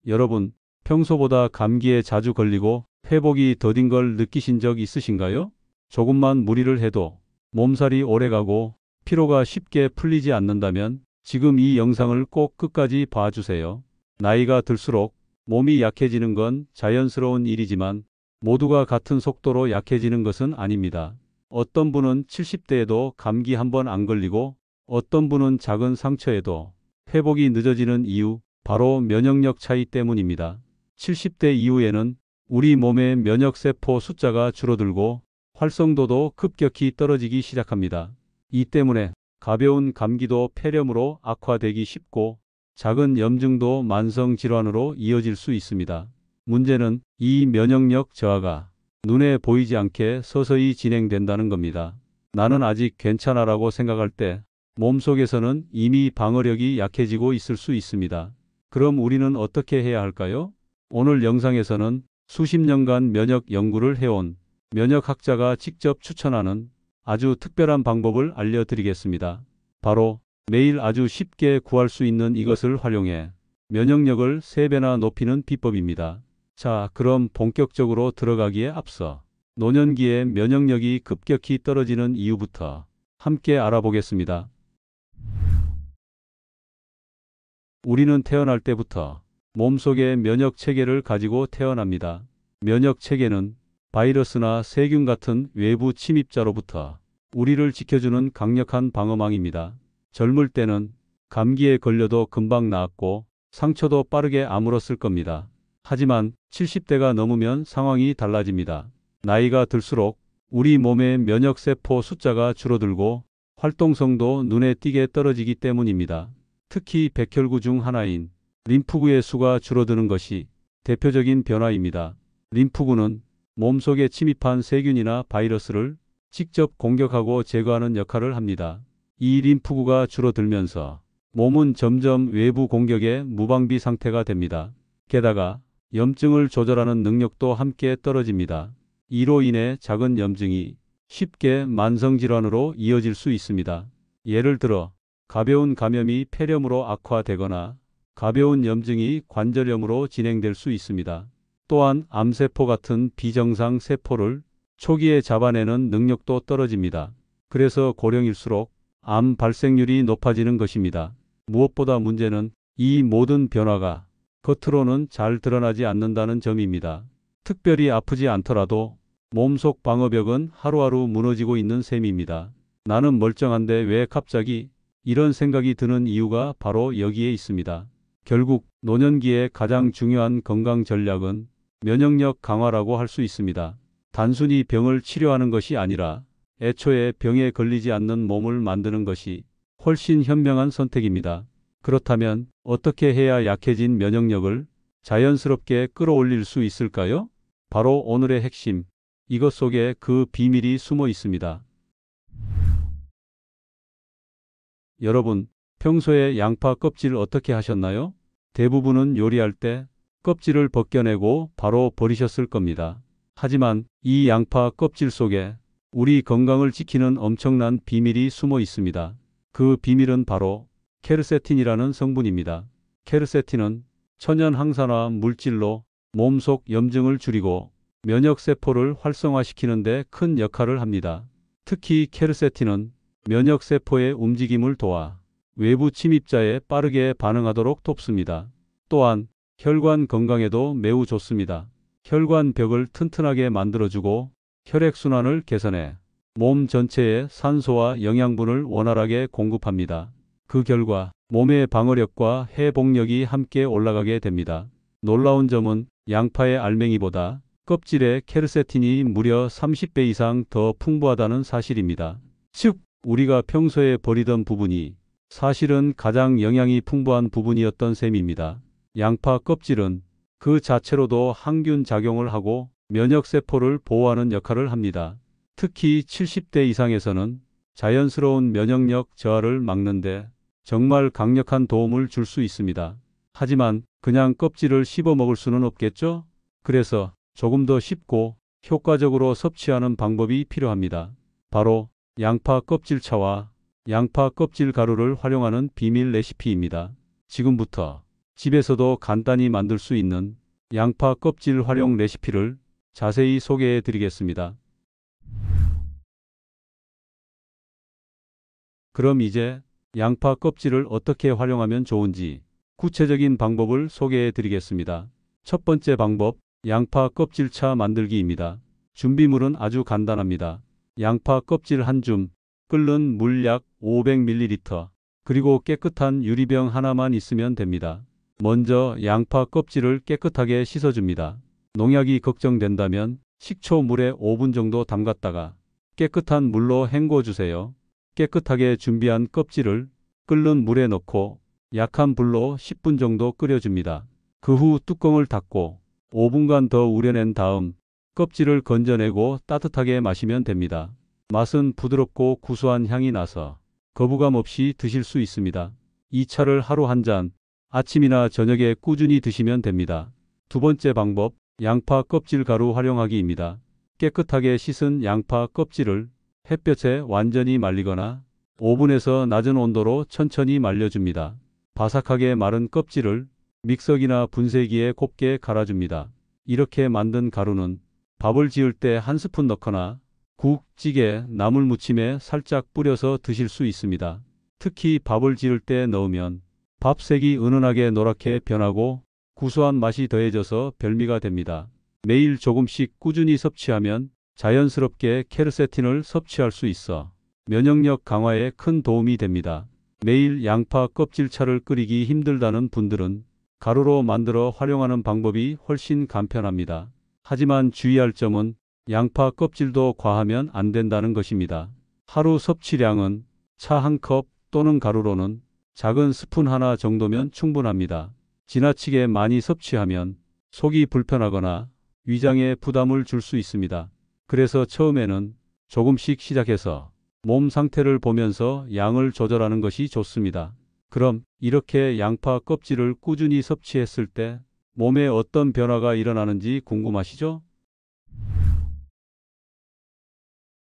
여러분, 평소보다 감기에 자주 걸리고 회복이 더딘 걸 느끼신 적 있으신가요? 조금만 무리를 해도 몸살이 오래가고 피로가 쉽게 풀리지 않는다면 지금 이 영상을 꼭 끝까지 봐주세요. 나이가 들수록 몸이 약해지는 건 자연스러운 일이지만 모두가 같은 속도로 약해지는 것은 아닙니다. 어떤 분은 70대에도 감기 한 번 안 걸리고 어떤 분은 작은 상처에도 회복이 늦어지는 이유, 바로 면역력 차이 때문입니다. 70대 이후에는 우리 몸의 면역세포 숫자가 줄어들고 활성도도 급격히 떨어지기 시작합니다. 이 때문에 가벼운 감기도 폐렴으로 악화되기 쉽고 작은 염증도 만성질환으로 이어질 수 있습니다. 문제는 이 면역력 저하가 눈에 보이지 않게 서서히 진행된다는 겁니다. 나는 아직 괜찮아라고 생각할 때 몸속에서는 이미 방어력이 약해지고 있을 수 있습니다. 그럼 우리는 어떻게 해야 할까요? 오늘 영상에서는 수십 년간 면역 연구를 해온 면역학자가 직접 추천하는 아주 특별한 방법을 알려드리겠습니다. 바로 매일 아주 쉽게 구할 수 있는 이것을 활용해 면역력을 3배나 높이는 비법입니다. 자, 그럼 본격적으로 들어가기에 앞서 노년기에 면역력이 급격히 떨어지는 이유부터 함께 알아보겠습니다. 우리는 태어날 때부터 몸속에 면역 체계를 가지고 태어납니다. 면역 체계는 바이러스나 세균 같은 외부 침입자로부터 우리를 지켜주는 강력한 방어망입니다. 젊을 때는 감기에 걸려도 금방 나았고 상처도 빠르게 아물었을 겁니다. 하지만 70대가 넘으면 상황이 달라집니다. 나이가 들수록 우리 몸의 면역세포 숫자가 줄어들고 활동성도 눈에 띄게 떨어지기 때문입니다. 특히 백혈구 중 하나인 림프구의 수가 줄어드는 것이 대표적인 변화입니다. 림프구는 몸속에 침입한 세균이나 바이러스를 직접 공격하고 제거하는 역할을 합니다. 이 림프구가 줄어들면서 몸은 점점 외부 공격에 무방비 상태가 됩니다. 게다가 염증을 조절하는 능력도 함께 떨어집니다. 이로 인해 작은 염증이 쉽게 만성질환으로 이어질 수 있습니다. 예를 들어 가벼운 감염이 폐렴으로 악화되거나 가벼운 염증이 관절염으로 진행될 수 있습니다. 또한 암세포 같은 비정상 세포를 초기에 잡아내는 능력도 떨어집니다. 그래서 고령일수록 암 발생률이 높아지는 것입니다. 무엇보다 문제는 이 모든 변화가 겉으로는 잘 드러나지 않는다는 점입니다. 특별히 아프지 않더라도 몸속 방어벽은 하루하루 무너지고 있는 셈입니다. 나는 멀쩡한데 왜 갑자기 이런 생각이 드는 이유가 바로 여기에 있습니다. 결국 노년기의 가장 중요한 건강 전략은 면역력 강화라고 할 수 있습니다. 단순히 병을 치료하는 것이 아니라 애초에 병에 걸리지 않는 몸을 만드는 것이 훨씬 현명한 선택입니다. 그렇다면 어떻게 해야 약해진 면역력을 자연스럽게 끌어올릴 수 있을까요? 바로 오늘의 핵심, 이것 속에 그 비밀이 숨어 있습니다. 여러분, 평소에 양파 껍질 어떻게 하셨나요? 대부분은 요리할 때 껍질을 벗겨내고 바로 버리셨을 겁니다. 하지만 이 양파 껍질 속에 우리 건강을 지키는 엄청난 비밀이 숨어 있습니다. 그 비밀은 바로 케르세틴이라는 성분입니다. 케르세틴은 천연 항산화 물질로 몸속 염증을 줄이고 면역세포를 활성화시키는 데 큰 역할을 합니다. 특히 케르세틴은 면역세포의 움직임을 도와 외부 침입자에 빠르게 반응하도록 돕습니다. 또한 혈관 건강에도 매우 좋습니다. 혈관벽을 튼튼하게 만들어주고 혈액순환을 개선해 몸 전체에 산소와 영양분을 원활하게 공급합니다. 그 결과 몸의 방어력과 회복력이 함께 올라가게 됩니다. 놀라운 점은 양파의 알맹이보다 껍질의 케르세틴이 무려 30배 이상 더 풍부하다는 사실입니다. 즉, 우리가 평소에 버리던 부분이 사실은 가장 영양이 풍부한 부분이었던 셈입니다. 양파 껍질은 그 자체로도 항균 작용을 하고 면역세포를 보호하는 역할을 합니다. 특히 70대 이상에서는 자연스러운 면역력 저하를 막는데 정말 강력한 도움을 줄 수 있습니다. 하지만 그냥 껍질을 씹어 먹을 수는 없겠죠? 그래서 조금 더 쉽고 효과적으로 섭취하는 방법이 필요합니다. 바로 양파 껍질차와 양파 껍질 가루를 활용하는 비밀 레시피입니다. 지금부터 집에서도 간단히 만들 수 있는 양파 껍질 활용 레시피를 자세히 소개해 드리겠습니다. 그럼 이제 양파 껍질을 어떻게 활용하면 좋은지 구체적인 방법을 소개해 드리겠습니다. 첫 번째 방법, 양파 껍질차 만들기입니다. 준비물은 아주 간단합니다. 양파 껍질 한 줌, 끓는 물 약 500ml, 그리고 깨끗한 유리병 하나만 있으면 됩니다. 먼저 양파 껍질을 깨끗하게 씻어줍니다. 농약이 걱정된다면 식초 물에 5분 정도 담갔다가 깨끗한 물로 헹궈주세요. 깨끗하게 준비한 껍질을 끓는 물에 넣고 약한 불로 10분 정도 끓여줍니다. 그 후 뚜껑을 닫고 5분간 더 우려낸 다음 껍질을 건져내고 따뜻하게 마시면 됩니다. 맛은 부드럽고 구수한 향이 나서 거부감 없이 드실 수 있습니다. 이 차를 하루 한 잔, 아침이나 저녁에 꾸준히 드시면 됩니다. 두 번째 방법, 양파 껍질 가루 활용하기입니다. 깨끗하게 씻은 양파 껍질을 햇볕에 완전히 말리거나 오븐에서 낮은 온도로 천천히 말려줍니다. 바삭하게 마른 껍질을 믹서기나 분쇄기에 곱게 갈아줍니다. 이렇게 만든 가루는 밥을 지을 때 한 스푼 넣거나 국, 찌개, 나물 무침에 살짝 뿌려서 드실 수 있습니다. 특히 밥을 지을 때 넣으면 밥색이 은은하게 노랗게 변하고 구수한 맛이 더해져서 별미가 됩니다. 매일 조금씩 꾸준히 섭취하면 자연스럽게 케르세틴을 섭취할 수 있어 면역력 강화에 큰 도움이 됩니다. 매일 양파 껍질차를 끓이기 힘들다는 분들은 가루로 만들어 활용하는 방법이 훨씬 간편합니다. 하지만 주의할 점은 양파 껍질도 과하면 안 된다는 것입니다. 하루 섭취량은 차 한 컵 또는 가루로는 작은 스푼 하나 정도면 충분합니다. 지나치게 많이 섭취하면 속이 불편하거나 위장에 부담을 줄 수 있습니다. 그래서 처음에는 조금씩 시작해서 몸 상태를 보면서 양을 조절하는 것이 좋습니다. 그럼 이렇게 양파 껍질을 꾸준히 섭취했을 때 몸에 어떤 변화가 일어나는지 궁금하시죠?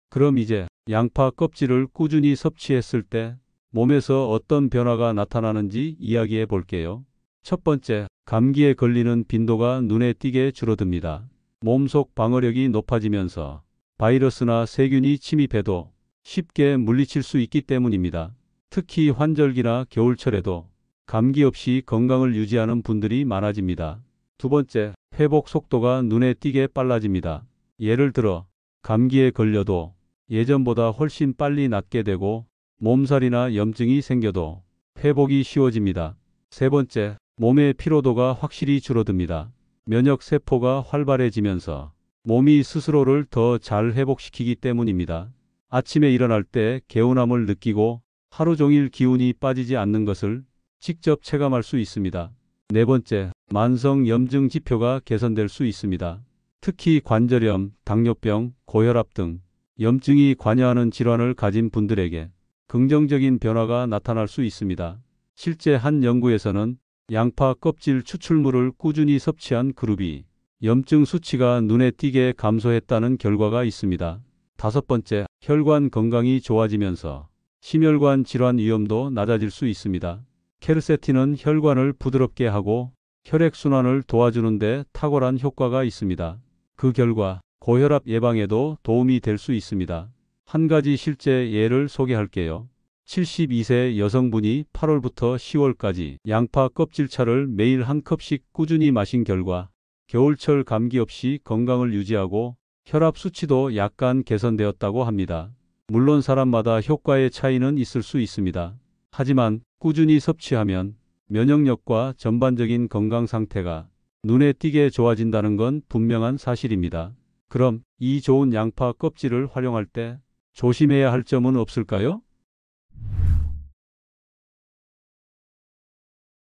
그럼 이제 양파 껍질을 꾸준히 섭취했을 때 몸에서 어떤 변화가 나타나는지 이야기해 볼게요. 첫 번째, 감기에 걸리는 빈도가 눈에 띄게 줄어듭니다. 몸속 방어력이 높아지면서 바이러스나 세균이 침입해도 쉽게 물리칠 수 있기 때문입니다. 특히 환절기나 겨울철에도 감기 없이 건강을 유지하는 분들이 많아집니다. 두 번째, 회복 속도가 눈에 띄게 빨라집니다. 예를 들어 감기에 걸려도 예전보다 훨씬 빨리 낫게 되고 몸살이나 염증이 생겨도 회복이 쉬워집니다. 세 번째, 몸의 피로도가 확실히 줄어듭니다. 면역 세포가 활발해지면서 몸이 스스로를 더 잘 회복시키기 때문입니다. 아침에 일어날 때 개운함을 느끼고 하루 종일 기운이 빠지지 않는 것을 직접 체감할 수 있습니다. 네 번째, 만성 염증 지표가 개선될 수 있습니다. 특히 관절염, 당뇨병, 고혈압 등 염증이 관여하는 질환을 가진 분들에게 긍정적인 변화가 나타날 수 있습니다. 실제 한 연구에서는 양파 껍질 추출물을 꾸준히 섭취한 그룹이 염증 수치가 눈에 띄게 감소했다는 결과가 있습니다. 다섯 번째, 혈관 건강이 좋아지면서 심혈관 질환 위험도 낮아질 수 있습니다. 케르세틴은 혈관을 부드럽게 하고 혈액순환을 도와주는 데 탁월한 효과가 있습니다. 그 결과 고혈압 예방에도 도움이 될 수 있습니다. 한 가지 실제 예를 소개할게요. 72세 여성분이 8월부터 10월까지 양파 껍질차를 매일 한 컵씩 꾸준히 마신 결과 겨울철 감기 없이 건강을 유지하고 혈압 수치도 약간 개선되었다고 합니다. 물론 사람마다 효과의 차이는 있을 수 있습니다. 하지만 꾸준히 섭취하면 면역력과 전반적인 건강 상태가 눈에 띄게 좋아진다는 건 분명한 사실입니다. 그럼 이 좋은 양파 껍질을 활용할 때 조심해야 할 점은 없을까요?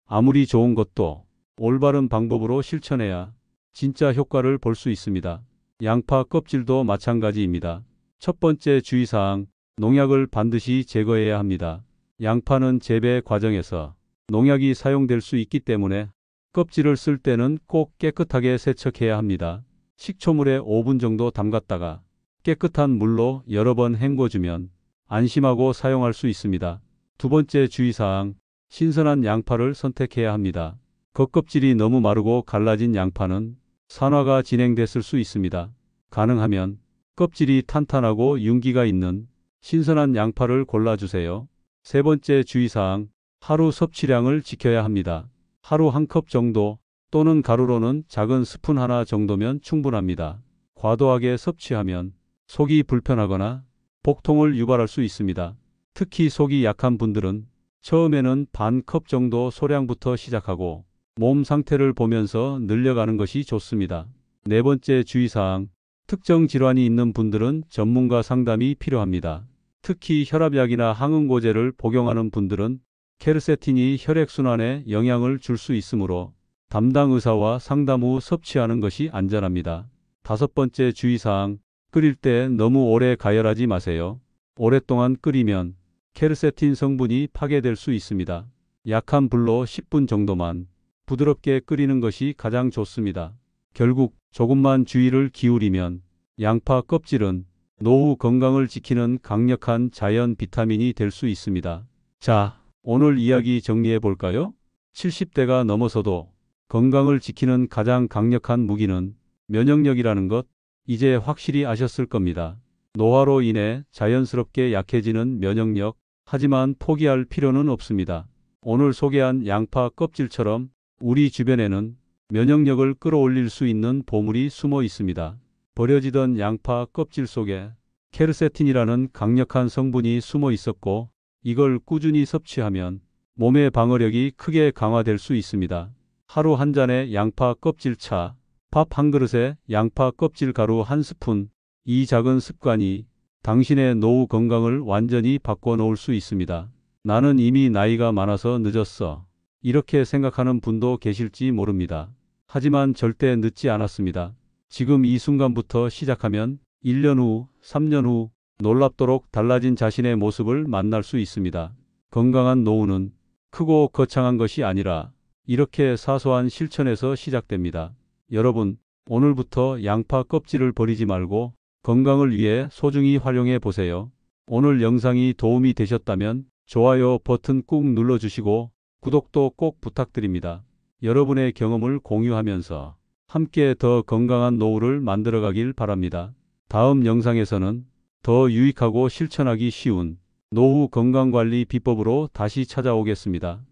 아무리 좋은 것도 올바른 방법으로 실천해야 진짜 효과를 볼 수 있습니다. 양파 껍질도 마찬가지입니다. 첫 번째 주의사항, 농약을 반드시 제거해야 합니다. 양파는 재배 과정에서 농약이 사용될 수 있기 때문에 껍질을 쓸 때는 꼭 깨끗하게 세척해야 합니다. 식초물에 5분 정도 담갔다가 깨끗한 물로 여러 번 헹궈주면 안심하고 사용할 수 있습니다. 두 번째 주의사항, 신선한 양파를 선택해야 합니다. 겉껍질이 너무 마르고 갈라진 양파는 산화가 진행됐을 수 있습니다. 가능하면 껍질이 탄탄하고 윤기가 있는 신선한 양파를 골라주세요. 세 번째 주의사항, 하루 섭취량을 지켜야 합니다. 하루 한 컵 정도 또는 가루로는 작은 스푼 하나 정도면 충분합니다. 과도하게 섭취하면 속이 불편하거나 복통을 유발할 수 있습니다. 특히 속이 약한 분들은 처음에는 반 컵 정도 소량부터 시작하고 몸 상태를 보면서 늘려가는 것이 좋습니다. 네 번째 주의사항, 특정 질환이 있는 분들은 전문가 상담이 필요합니다. 특히 혈압약이나 항응고제를 복용하는 분들은 케르세틴이 혈액순환에 영향을 줄 수 있으므로 담당 의사와 상담 후 섭취하는 것이 안전합니다. 다섯 번째 주의사항, 끓일 때 너무 오래 가열하지 마세요. 오랫동안 끓이면 케르세틴 성분이 파괴될 수 있습니다. 약한 불로 10분 정도만 부드럽게 끓이는 것이 가장 좋습니다. 결국 조금만 주의를 기울이면 양파 껍질은 노후 건강을 지키는 강력한 자연 비타민이 될 수 있습니다. 자, 오늘 이야기 정리해 볼까요? 70대가 넘어서도 건강을 지키는 가장 강력한 무기는 면역력이라는 것, 이제 확실히 아셨을 겁니다. 노화로 인해 자연스럽게 약해지는 면역력, 하지만 포기할 필요는 없습니다. 오늘 소개한 양파 껍질처럼 우리 주변에는 면역력을 끌어올릴 수 있는 보물이 숨어 있습니다. 버려지던 양파 껍질 속에 케르세틴이라는 강력한 성분이 숨어 있었고, 이걸 꾸준히 섭취하면 몸의 방어력이 크게 강화될 수 있습니다. 하루 한 잔의 양파 껍질 차, 밥 한 그릇에 양파 껍질 가루 한 스푼, 이 작은 습관이 당신의 노후 건강을 완전히 바꿔놓을 수 있습니다. 나는 이미 나이가 많아서 늦었어. 이렇게 생각하는 분도 계실지 모릅니다. 하지만 절대 늦지 않았습니다. 지금 이 순간부터 시작하면 1년 후, 3년 후 놀랍도록 달라진 자신의 모습을 만날 수 있습니다. 건강한 노후는 크고 거창한 것이 아니라 이렇게 사소한 실천에서 시작됩니다. 여러분, 오늘부터 양파 껍질을 버리지 말고 건강을 위해 소중히 활용해 보세요. 오늘 영상이 도움이 되셨다면 좋아요 버튼 꾹 눌러주시고 구독도 꼭 부탁드립니다. 여러분의 경험을 공유하면서 함께 더 건강한 노후를 만들어가길 바랍니다. 다음 영상에서는 더 유익하고 실천하기 쉬운 노후 건강관리 비법으로 다시 찾아오겠습니다.